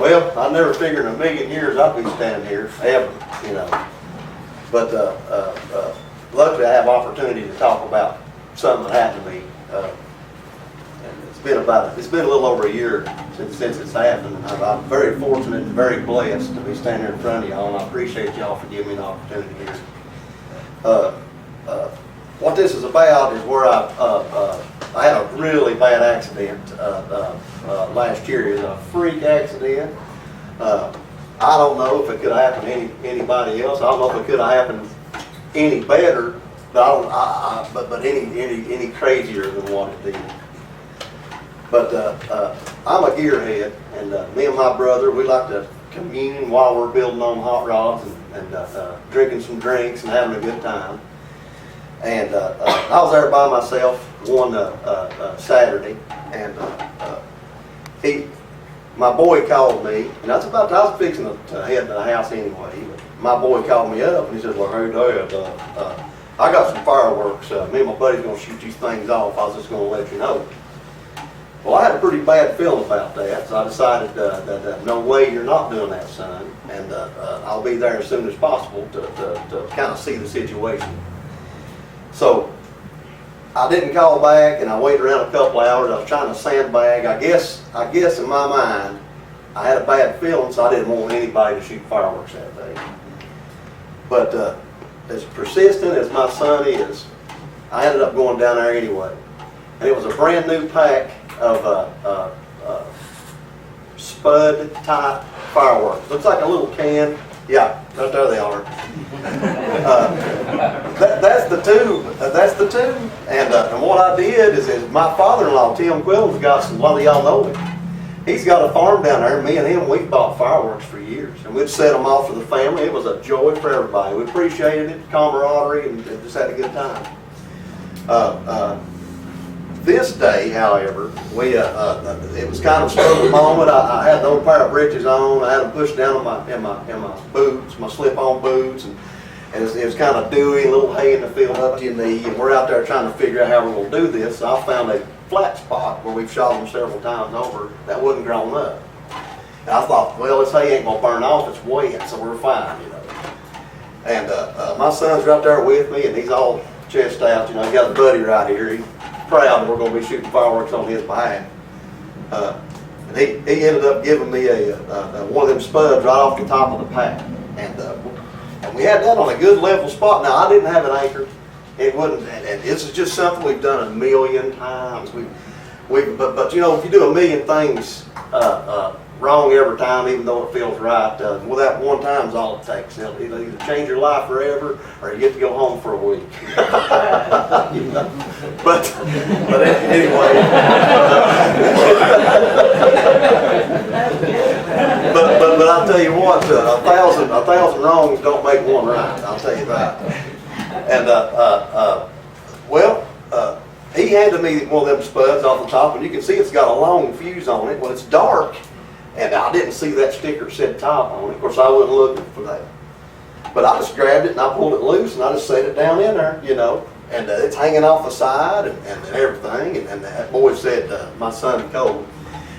Well, I never figured in a million years I'd be standing here, ever, you know. But luckily I have opportunity to talk about something that happened to me. And it's been a little over a year since it's happened. I'm very fortunate and very blessed to be standing here in front of y'all, and I appreciate y'all for giving me an opportunity here. What this is about is where I had a really bad accident last year. It was a freak accident. I don't know if it could have happened to anybody else. I don't know if it could have happened any better, but any crazier than what it did. But I'm a gearhead, and me and my brother, we like to commune while we're building on hot rods and drinking some drinks and having a good time. And I was there by myself one Saturday, and my boy called me, and I was fixing to head to the house anyway. But my boy called me up, and he said, "Well, hey, Dad, I got some fireworks. Me and my buddy's going to shoot these things off. I was just going to let you know." Well, I had a pretty bad feeling about that, so I decided that no way you're not doing that, son, and I'll be there as soon as possible to kind of see the situation. So I didn't call back, and I waited around a couple hours. I was trying to sandbag. I guess in my mind, I had a bad feeling, so I didn't want anybody to shoot fireworks that day. But as persistent as my son is, I ended up going down there anyway. And it was a brand new pack of Spud type fireworks. Looks like a little can. Yeah, right there they are. That's the tube. That's the tube. And what I did is my father-in-law, Tim Quillen's got some, a lot of y'all know him. He's got a farm down there. Me and him, we bought fireworks for years. And we'd set them off for the family. It was a joy for everybody. We appreciated it, camaraderie, and just had a good time. This day, however, it was kind of spur of the moment. I had the old pair of breeches on. I had them pushed down in my boots, my slip-on boots, and it was kind of dewy, a little hay in the field up to your knee. And we're out there trying to figure out how we're going to do this. So I found a flat spot where we've shot them several times over that wasn't grown up. And I thought, well, this hay ain't going to burn off. It's wet, so we're fine, you know. And my son's right there with me, and he's all chest out. You know, he got a buddy right here. He's proud that we're going to be shooting fireworks on his behalf. And he ended up giving me one of them spuds right off the top of the pack. And we had that on a good level spot. Now, I didn't have an anchor. It wasn't, and this is just something we've done a million times. But you know, if you do a million things wrong every time, even though it feels right, well, that one time is all it takes. It'll either change your life forever, or you get to go home for a week. You know? But anyway. but I'll tell you what, a thousand wrongs don't make one right. I'll tell you that. And he handed me one of them spuds off the top, and you can see it's got a long fuse on it. Well, it's dark, and I didn't see that sticker said top on it. Of course, I wasn't looking for that. But I just grabbed it and I pulled it loose and I just set it down in there, you know. And it's hanging off the side and everything. And that boy said, my son Cole,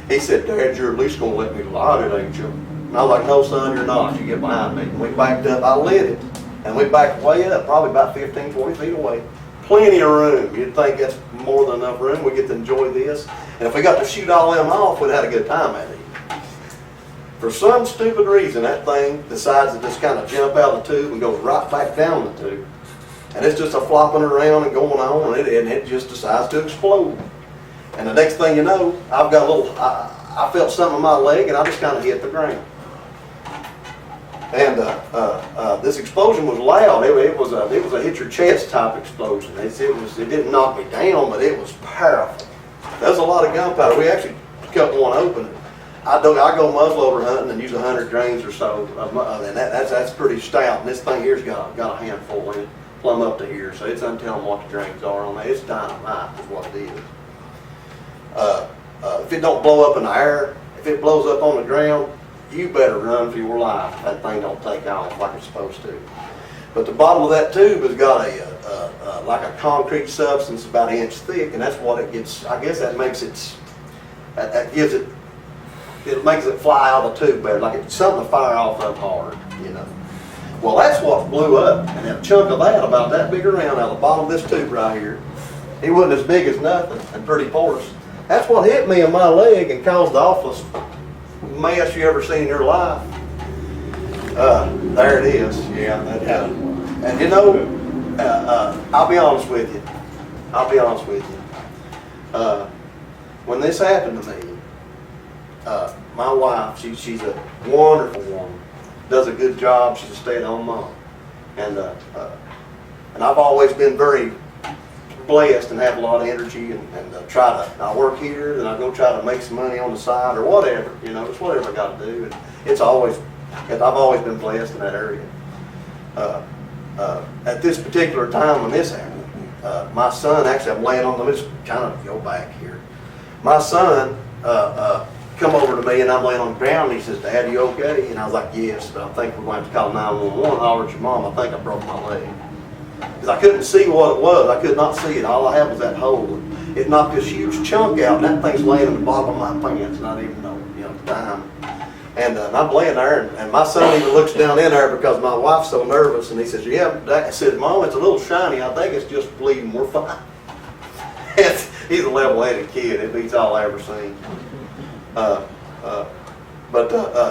he said, "Dad, you're at least going to let me light it, ain't you?" And I was like, "No, son, you're not. You get behind me." And we backed up. I lit it. And we backed way up, probably about 15, 20 feet away. Plenty of room. You'd think that's more than enough room. We get to enjoy this. And if we got to shoot all them off, we'd have a good time at it. For some stupid reason, that thing decides to just kind of jump out of the tube and goes right back down the tube. And it's just a flopping around and going on, and it just decides to explode. And the next thing you know, I've got a little, I felt something in my leg, and I just kind of hit the ground. And this explosion was loud. It was a hit your chest type explosion. It didn't knock me down, but it was powerful. There was a lot of gunpowder. We actually cut one open. I go muzzleloader hunting and use 100 grains or so, and that's pretty stout. And this thing here's got a handful in it, plumb up to here. So it's untelling what the grains are on that. It's dynamite is what it is. If it don't blow up in the air, if it blows up on the ground, you better run for your life. That thing don't take off like it's supposed to. But the bottom of that tube has got like a concrete substance about an inch thick, and that's what it gets. I guess that makes it, that gives it it makes it fly out of the tube better, like it's something to fire off up hard, you know. Well, that's what blew up, and that chunk of that, about that big around out of the bottom of this tube right here, it wasn't as big as nothing and pretty porous. That's what hit me in my leg and caused the awfulest mess you ever seen in your life. There it is. Yeah. And you know, I'll be honest with you. When this happened to me, my wife, she's a wonderful woman, does a good job. She's a stay-at-home mom, and I've always been very blessed and have a lot of energy, and I work here, and I go try to make some money on the side or whatever, you know, it's whatever I got to do, and I've always been blessed in that area. At this particular time when this happened, my son, actually I'm laying on the, let's kind of go back here. My son come over to me, and I'm laying on the ground, and he says, "Dad, you okay?" And I was like, "Yes, but I think we're going to have to call 911, holler at your mom. I think I broke my leg." Because I couldn't see what it was. I could not see it. All I had was that hole. It knocked this huge chunk out, and that thing's laying in the bottom of my pants, and I didn't even know, you know, at the time. And I'm laying there, and my son even looks down in there because my wife's so nervous, and he says, "Yeah, Dad," I said, "Mom, it's a little shiny. I think it's just bleeding. We're fine." He's a level-headed kid. It beats all I ever seen.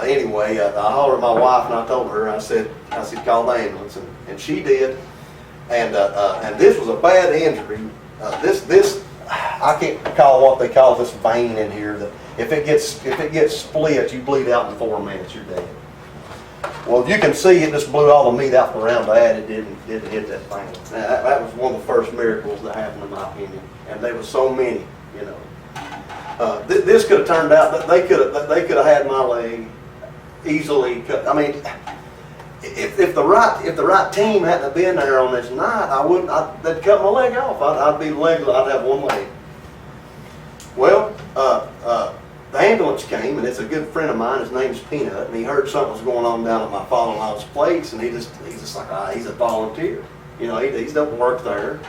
Anyway, I hollered at my wife, and I told her, I said, "Call the ambulance," and she did. And this was a bad injury. This I can't recall what they call this vein in here. That if it gets split, you bleed out in 4 minutes. You're dead. Well, you can see it just blew all the meat out from around that. It didn't hit that vein. Now, that was one of the first miracles that happened, in my opinion. And there were so many, you know. This could have turned out that they could have had my leg easily. I mean, if the right team hadn't have been there on this night, they'd cut my leg off. I'd have one leg. Well, the ambulance came, and it's a good friend of mine. His name's Peanut, and he heard something was going on down at my father-in-law's place, and he's just like, he's a volunteer. You know, he doesn't work there.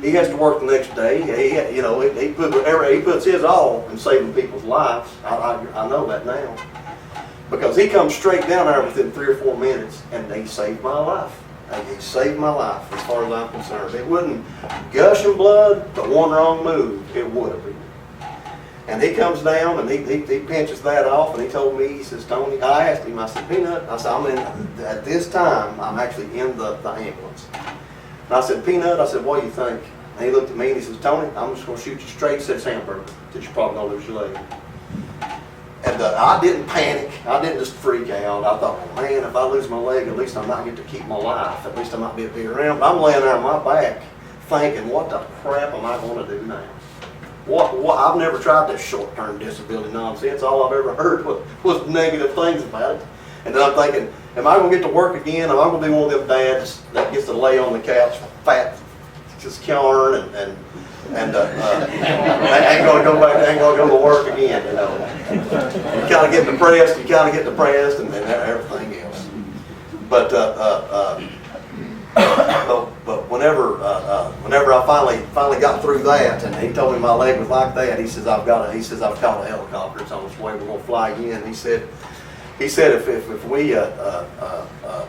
He has to work the next day. He puts his all in saving people's lives. I know that now. Because he comes straight down there within 3 or 4 minutes, and he saved my life. He saved my life as far as I'm concerned. It wasn't gushing blood, but one wrong move, it would have been. And he comes down, and he pinches that off, and he told me, he says, "Tony," I asked him, I said, "Peanut," I said, at this time, I'm actually in the ambulance. And I said, "Peanut," I said, "What do you think?" And he looked at me, and he says, "Tony, I'm just going to shoot you straight," says hamburger, that you're probably going to lose your leg. And I didn't panic. I didn't just freak out. I thought, well, man, if I lose my leg, at least I might get to keep my life. At least I might be able to be around. But I'm laying there on my back thinking, what the crap am I going to do now? What? I've never tried this short-term disability nonsense. All I've ever heard was negative things about it. And then I'm thinking, am I going to get to work again? Am I going to be one of them dads that gets to lay on the couch, fat, just killing and ain't going to go back, ain't going to go to work again, you know. You kind of get depressed, and everything else. But whenever I finally got through that, and he told me my leg was like that, he says, I've called a helicopter. It's on its way. We're going to fly again. He said if we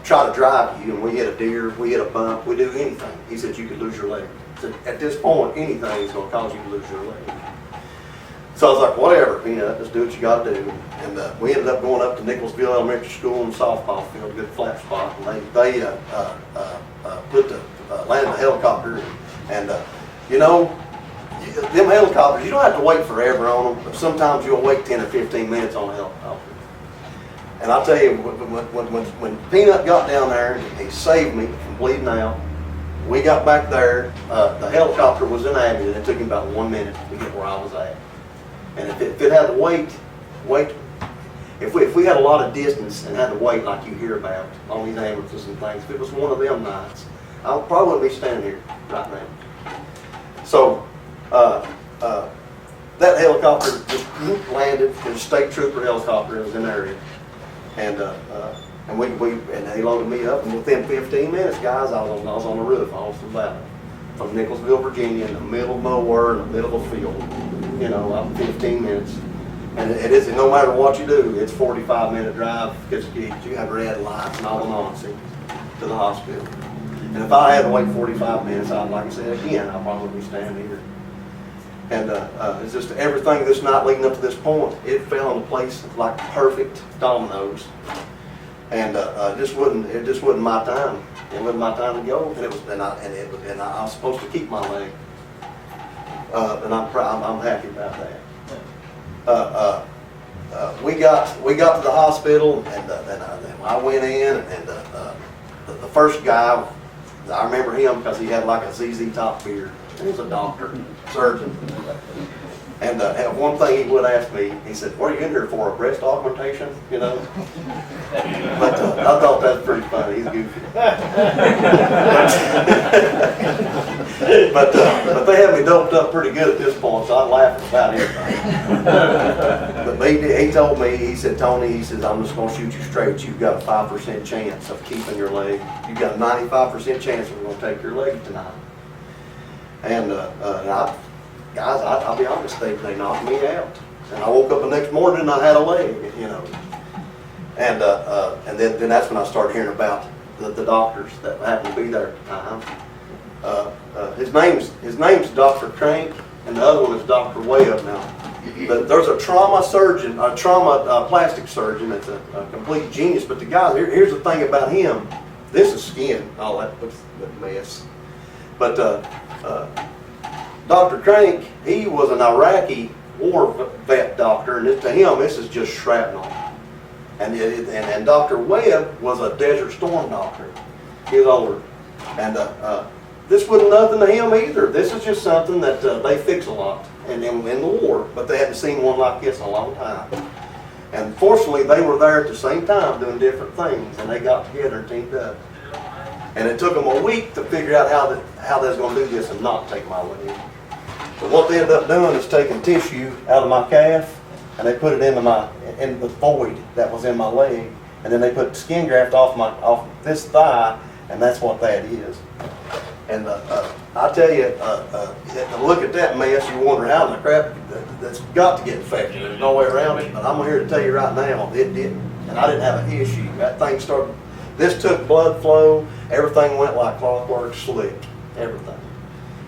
try to drive you and we hit a deer, we hit a bump, we do anything, he said you could lose your leg. So at this point, anything is going to cause you to lose your leg. So I was like, whatever, Peanut, just do what you got to do. And we ended up going up to Nicholsville Elementary School in the softball field, a good flat spot. And they landed the helicopter. And you know, them helicopters, you don't have to wait forever on them, but sometimes you'll wait 10 or 15 minutes on a helicopter. And I'll tell you, when Peanut got down there, and he saved me from bleeding out. We got back there, the helicopter was inactive, and it took him about 1 minute to get where I was at. And if it had to wait, if we had a lot of distance and had to wait like you hear about on these ambulances and things, if it was one of them nights, I probably wouldn't be standing here right now. So, that helicopter just landed, it was a state trooper helicopter, it was in the area. And he loaded me up, and within 15 minutes, guys, I was on the roof all through that, from Nicholsville, Virginia, in the middle of nowhere, in the middle of a field. You know, 15 minutes. And it isn't, no matter what you do, it's 45-minute drive because you have red lights and all the nonsense to the hospital. And if I had to wait 45 minutes, like I said again, I'd probably be standing here. And it's just everything this night leading up to this point, it fell into place like perfect dominoes. And it just wasn't my time. It wasn't my time to go. And I was supposed to keep my leg. And I'm proud. I'm happy about that. We got to the hospital, and I went in, and the first guy, I remember him because he had like a ZZ Top beard. He was a doctor, surgeon. And one thing he would ask me, he said, "What are you in here for, a breast augmentation?" You know. But I thought that was pretty funny. He's goofy. but they had me doped up pretty good at this point, so I laughed about everything. But he told me, he said, "Tony," he says, "I'm just going to shoot you straight. You've got a 5% chance of keeping your leg. You've got a 95% chance we're going to take your leg tonight." And guys, I'll be honest, they knocked me out. And I woke up the next morning and I had a leg, you know. And then that's when I started hearing about the doctors that happened to be there at the time. His name's Dr. Crank, and the other one is Dr. Webb now. But there's a trauma surgeon, a trauma plastic surgeon that's a complete genius. But the guy, here's the thing about him. This is skin, all that mess. But Dr. Crank, he was an Iraqi war vet doctor, and to him, this is just shrapnel. And Dr. Webb was a Desert Storm doctor. He was older. And this wasn't nothing to him either. This is just something that they fix a lot in the war, but they hadn't seen one like this in a long time. And fortunately, they were there at the same time doing different things, and they got together and teamed up. And it took them a week to figure out how they was going to do this and not take my leg. So what they ended up doing is taking tissue out of my calf, and they put it in the void that was in my leg, and then they put skin graft off this thigh, and that's what that is. And I tell you, to look at that mess, you wonder how in the crap that's got to get infected. There's no way around it. But I'm here to tell you right now, it didn't, and I didn't have an issue. That thing started. This took blood flow. Everything went like clockwork, slick, everything.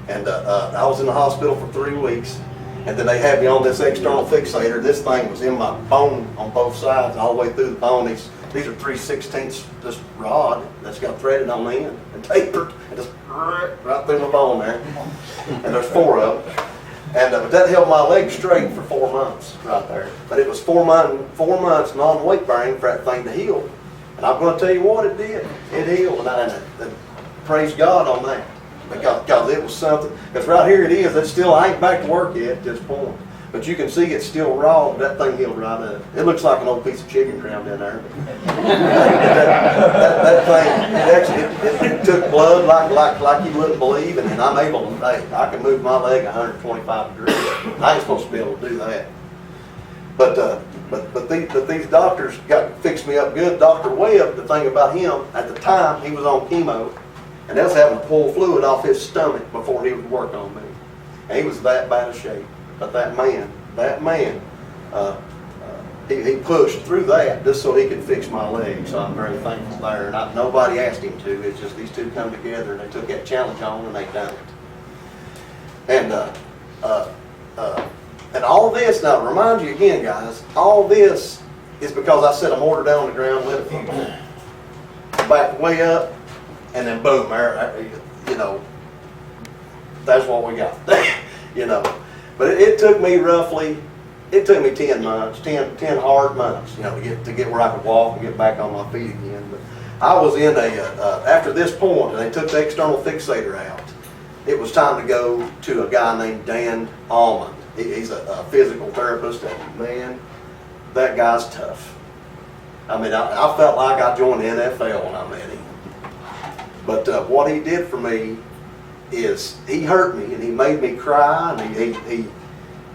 And I was in the hospital for 3 weeks, and then they had me on this external fixator. This thing was in my bone on both sides, all the way through the bone. These are 3/16 this rod that's got threaded on the end and tapered, and just right through my bone there. And there's 4 of them. And but that held my leg straight for 4 months right there. But it was 4 months non-weight bearing for that thing to heal. And I'm going to tell you what it did. It healed, and praise God on that. Because it was something. Because right here it is. I ain't back to work yet at this point. But you can see it's still raw. But that thing healed right up. It looks like an old piece of chicken crammed in there. that thing, it took blood like you wouldn't believe. And I'm able to, I can move my leg 125 degrees. I ain't supposed to be able to do that. But these doctors fixed me up good. Dr. Webb, the thing about him, at the time he was on chemo, and they was having to pull fluid off his stomach before he would work on me. And he was that bad a shape. But that man, he pushed through that just so he could fix my leg. So I'm very thankful there. And nobody asked him to. It's just these two come together and they took that challenge on and they done it. And all this, now to remind you again, guys, all this is because I set a mortar down on the ground, let it back way up, and then boom, you know, that's what we got, you know. But it took me 10 months, 10 hard months, you know, to get where I could walk and get back on my feet again. But I was in after this point, and they took the external fixator out, it was time to go to a guy named Dan Almond. He's a physical therapist, and man, that guy's tough. I mean, I felt like I joined the NFL when I met him. But what he did for me is he hurt me, and he made me cry, and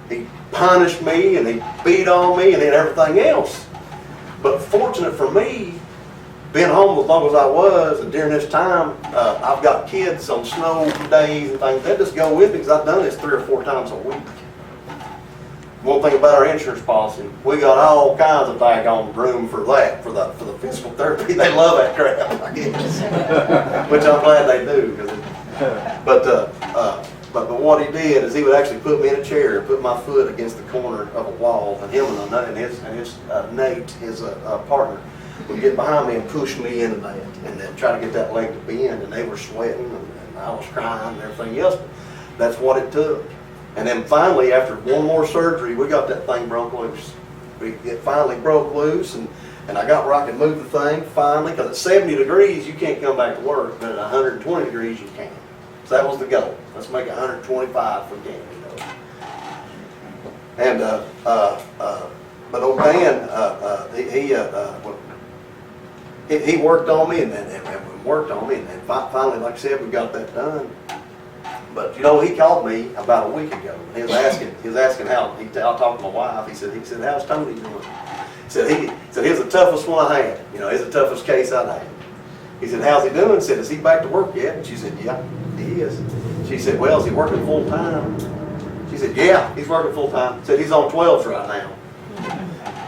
he punished me, and he beat on me, and then everything else. But fortunate for me, being home as long as I was, and during this time, I've got kids on snow days and things. They just go with me because I've done this 3 or 4 times a week. one thing about our insurance policy, we got all kinds of daggone room for that, for the physical therapy. They love that crap, I guess. Which I'm glad they do. But what he did is he would actually put me in a chair and put my foot against the corner of a wall, and him and his Nate, his partner, would get behind me and push me into that, and then try to get that leg to bend, and they were sweating, and I was crying and everything else. That's what it took. And then finally, after one more surgery, we got that thing broke loose. It finally broke loose, and I got where I could move the thing finally, because at 70 degrees, you can't come back to work, but at 120 degrees, you can. So that was the goal. Let's make 125 for game, you know. And, but old Dan, he worked on me and worked on me, and finally, like I said, we got that done. But you know, he called me about a week ago. He was asking how. I talked to my wife. He said, how's Tony doing? He said he was the toughest one I had. You know, he's the toughest case I had. He said, how's he doing? He said, is he back to work yet? And she said, yeah, he is. She said, well, is he working full time? She said, yeah, he's working full time. He said, he's on 12s right now.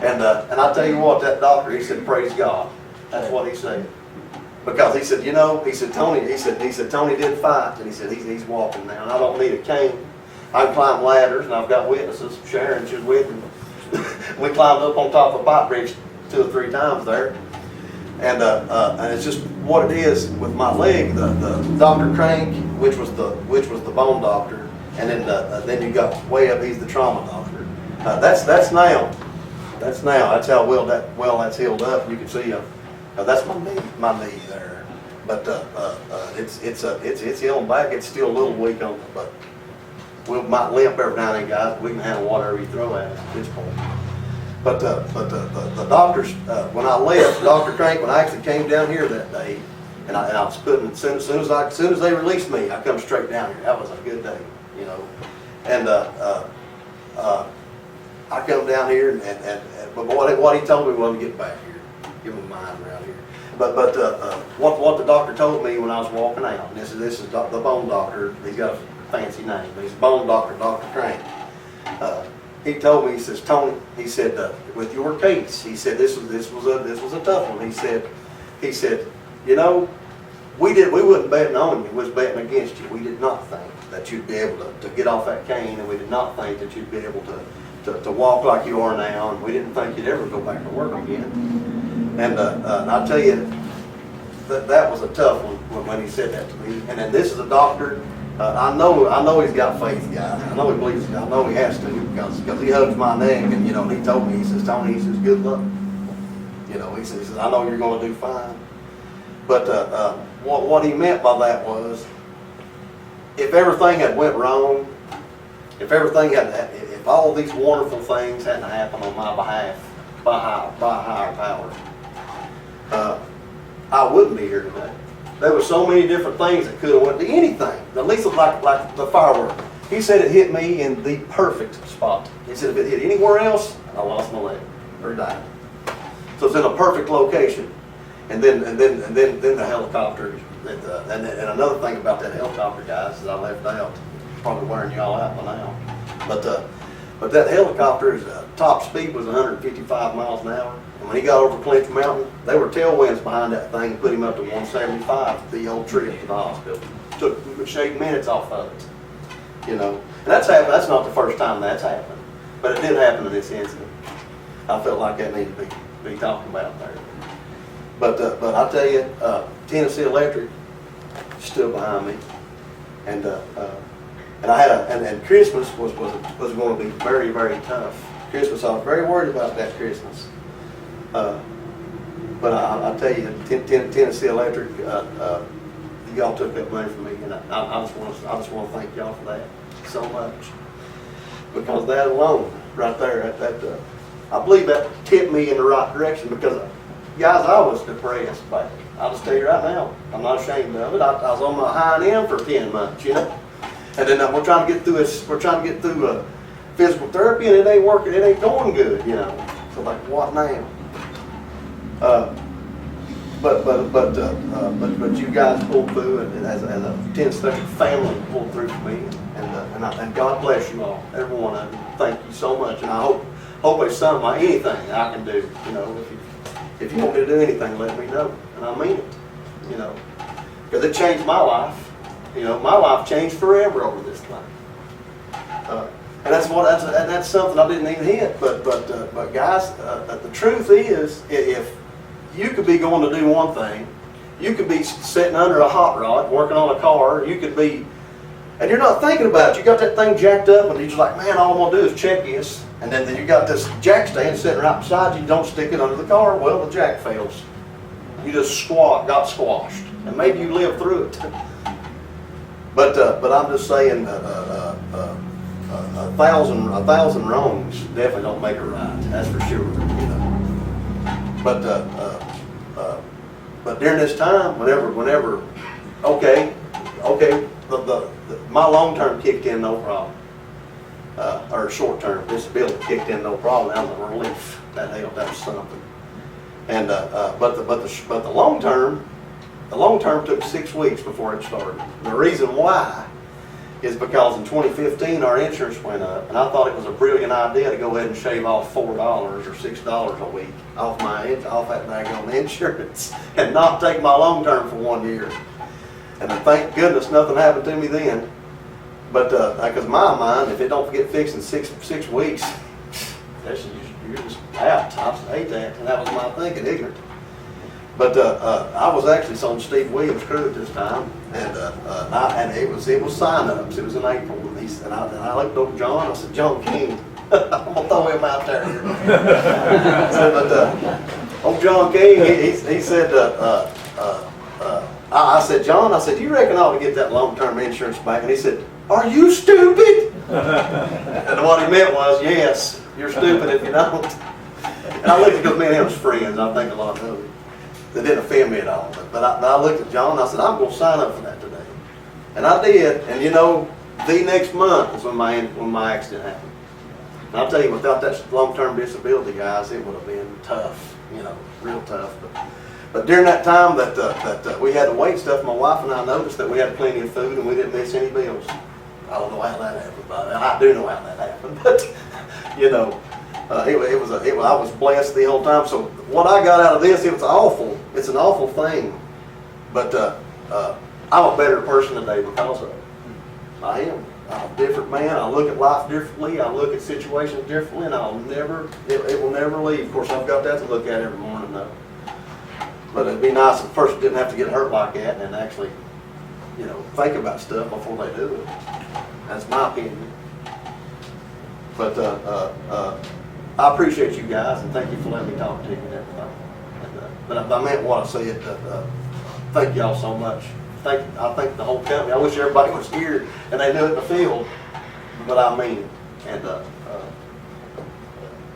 And I tell you what, that doctor, he said, praise God. That's what he said. Because he said, you know, Tony did fight, and he said, he's walking now, and I don't need a cane. I can climb ladders, and I've got witnesses. Sharon, she was with me. We climbed up on top of a bike bridge 2 or 3 times there. And it's just what it is with my leg. The Dr. Crank, which was the bone doctor, and then you got way up, he's the trauma doctor. That's now. That's how well that's healed up. You can see that's my knee there. But it's healing back. It's still a little weak on it, but we might limp every now and then, guys. We can handle whatever you throw at us at this point. But the doctors, when I left, Dr. Crank, when I actually came down here that day, and I was putting, as soon as they released me, I come straight down here. That was a good day, you know. And I come down here, but what he told me was to get back here, give me mine around here. But what the doctor told me when I was walking out, and this is the bone doctor. He's got a fancy name. He's bone doctor, Dr. Crank. He told me, he says, Tony, he said, with your case, he said, this was a tough one. He said, you know, we wasn't betting on you, we was betting against you. We did not think that you'd be able to get off that cane, and we did not think that you'd be able to walk like you are now, and we didn't think you'd ever go back to work again. And I tell you, that was a tough one when he said that to me. And then this is a doctor. I know he's got faith, guys. I know he believes. I know he has to because he hugs my neck, and you know, and he told me, he says, Tony, he says, good luck. You know, he says, I know you're going to do fine. But what he meant by that was, if everything had went wrong, if all these wonderful things hadn't happened on my behalf by higher power, I wouldn't be here today. There were so many different things that could have went to anything. At least like the firework. He said it hit me in the perfect spot. He said if it hit anywhere else, I lost my leg or died. So it's in a perfect location. And then the helicopter. And another thing about that helicopter, guys, is I left out. Probably wearing y'all out by now. But that helicopter's top speed was 155 miles an hour. And when he got over Clinch Mountain, there were tailwinds behind that thing and put him up to 175 the old trip to the hospital. Took 8 minutes off of it. You know. And that's happened. That's not the first time that's happened. But it did happen in this incident. I felt like that needed to be talked about there. But I tell you, Tennessee Electric stood behind me. And I had and Christmas was going to be very, very tough. Christmas, I was very worried about that Christmas. But I tell you, Tennessee Electric, y'all took that money from me, and I just want to thank y'all for that so much. Because that alone, right there, I believe that tipped me in the right direction. Because, guys, I was depressed back. I'll just tell you right now, I'm not ashamed of it. I was on my high end for 10 months, you know. And then we're trying to get through physical therapy, and it ain't working. It ain't going good, you know. So like, what now? but you guys pulled through, and as a 10-state family pulled through for me, and God bless you all, every one of you. Thank you so much, and I hope there's something, anything I can do. You know, if you want me to do anything, let me know, and I mean it. You know, because it changed my life. You know, my life changed forever over this thing. And that's something I didn't even hit. But guys, the truth is, if you could be going to do one thing, you could be sitting under a hot rod working on a car. You could be, and you're not thinking about it. You got that thing jacked up, and you're just like, man, all I'm gonna do is check this. And then you got this jack stand sitting right beside you. You don't stick it under the car. Well, the jack fails. You just got squashed, and maybe you lived through it. But I'm just saying, a thousand wrongs definitely don't make a right. That's for sure. You know. But during this time, whenever, okay, my long term kicked in no problem, or short term disability kicked in no problem. That was a relief. That was something. And but the long term took 6 weeks before it started. The reason why is because in 2015 our insurance went up, and I thought it was a brilliant idea to go ahead and shave off $4 or $6 a week off that daggone insurance and not take my long term for 1 year. And thank goodness nothing happened to me then. But because my mind, if it don't get fixed in six weeks, you're just out. I hate that, and that was my thinking, ignorant. But I was actually on Steve Williams' crew at this time, and it was sign-ups. It was in April, and I looked over John. I said, John King, I'm gonna throw him out there. Old John King, he said, I said, John, I said, you reckon I ought to get that long-term insurance back? And he said, are you stupid? And what he meant was, yes, you're stupid if you don't. And I looked at, because me and him was friends, I think a lot of it. That didn't offend me at all. But I looked at John and I said, I'm going to sign up for that today. And I did. And you know, the next month is when my accident happened. And I'll tell you, without that long-term disability, guys, it would have been tough. You know, real tough. But during that time that we had to wait stuff, my wife and I noticed that we had plenty of food and we didn't miss any bills. I don't know how that happened, but I do know how that happened. But you know, I was blessed the whole time. So what I got out of this, it's an awful thing. But I'm a better person today because of it. I am. I'm a different man. I look at life differently. I look at situations differently, and it will never leave. Of course, I've got that to look at every morning though. But it'd be nice if a person didn't have to get hurt like that and actually, you know, think about stuff before they do it. That's my opinion. But I appreciate you guys, and thank you for letting me talk to you and everything. But I meant what I said. Thank y'all so much. I thank the whole company. I wish everybody was here and they knew it in the field, but I mean it. And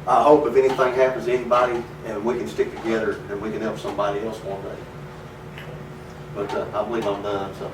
I hope if anything happens to anybody, and we can stick together and we can help somebody else one day. But I believe I'm done. So.